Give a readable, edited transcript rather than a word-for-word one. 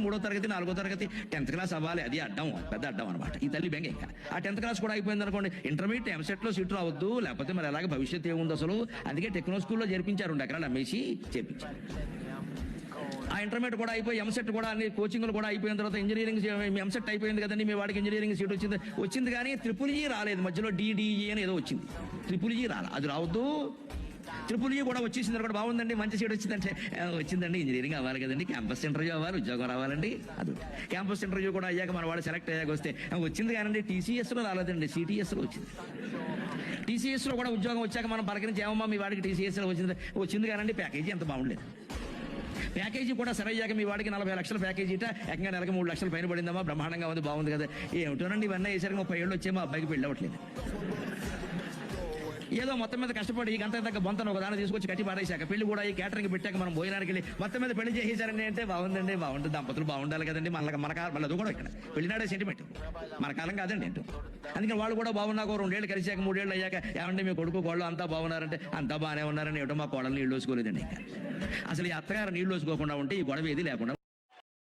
మూడో తరగతి, నాలుగో తరగతి, 10th క్లాస్ అవ్వాలి, అది అడ్డం, పెద్ద అడ్డం అనమాట ఈ తల్లి బెంగ. ఇంకా ఆ 10th క్లాస్ కూడా అయిపోయింది అనుకోండి, ఇంటర్మీడియట్ ఎంసెట్లో సీట్ రావద్దు, లేకపోతే మరి అలాగే భవిష్యత్తు ఏముంది అసలు. అందుకే టెక్నో స్కూల్లో చేర్పించారు, 2 ఎకరాలు అమ్మేసి చేర్పించారు. ఆ ఇంటర్మీడియట్ కూడా అయిపోయి ఎంసెట్ కూడా అన్ని కోచింగ్లు కూడా అయిపోయిన తర్వాత ఇంజనీరింగ్ ఎంసెట్ అయిపోయింది కదండి, మీ వాడికి ఇంజనీరింగ్ సీట్ వచ్చింది కానీ ట్రిపుల్ ఈ రాలేదు, మధ్యలో డిడిఈ అని ఏదో వచ్చింది, ట్రిపుల్ ఈ రాలి, అది రావద్దు. ట్రిపుల్ ఈ కూడా వచ్చేసింది కూడా బాగుందండి, మంచి సీట్ వచ్చిందంటే వచ్చిందండి, ఇంజనీరింగ్ అవ్వాలి కదండి, క్యాంపస్ ఇంటర్వ్యూ అవ్వాలి, ఉద్యోగం రావాలండి. అది క్యాంపస్ ఇంటర్వ్యూ కూడా అయ్యాక మన వాడు సెలెక్ట్ అయ్యాక వస్తే వచ్చింది కానండి, టీసీఎస్లో రాలేదండి, సిటీఎస్లో వచ్చింది. టీసీఎస్లో కూడా ఉద్యోగం వచ్చాక మనం పలకరించి ఏమమ్మా మీ వాడికి టీసీఎస్లో వచ్చింది కానండి, ప్యాకేజీ ఎంత బాగుండలేదు. ప్యాకేజీ కూడా సరే అయ్యాక మీ వాడికి 40 లక్షల ప్యాకేజీ ఏకంగా నెలకి 3 లక్షలు పైన పడిందమ్మా, బ్రహ్మాండంగా ఉంది, బాగుంది కదా. ఏమిటోనండి ఇవన్నీ వేసరికి 30 ఏళ్ళు వచ్చేమో అబ్బాయికి పెళ్ళి అవ్వట్లేదు. ఏదో మొత్తం మీద కష్టపడి ఈ గంట దగ్గర బొంతను ఒక దాన్ని తీసుకొచ్చి కట్టి పారేశాక పెళ్లి కూడా ఈ క్యాటరింగ్ పెట్టాక మనం భోజనానికి వెళ్ళి మొత్తం మీద పెళ్లి చేసేసారండి అంటే బాగుందండి, బాగుంటుంది, దంపతులు బాగుండాలి కదండి. మళ్ళీ అది కూడా ఇక్కడ పెళ్లినాడే సెంటిమెంట్, మన కాలం కాదండి అంటూ. అందుకని వాళ్ళు కూడా బాగున్నాక 2 ఏళ్ళు కలిసాక 3 ఏళ్ళు అయ్యాక ఏమంటే మీ కొడుకు కోళ్ళు అంతా బాగున్నారంటే అంతా బాగానే ఉన్నారని ఏమిటో మా కోడలు నీళ్ళు వేసుకోలేదండి. ఇంకా అసలు ఈ అత్తగారు నీళ్ళు వేసుకోకుండా ఉంటే ఈ గొడవ ఏది లేకుండా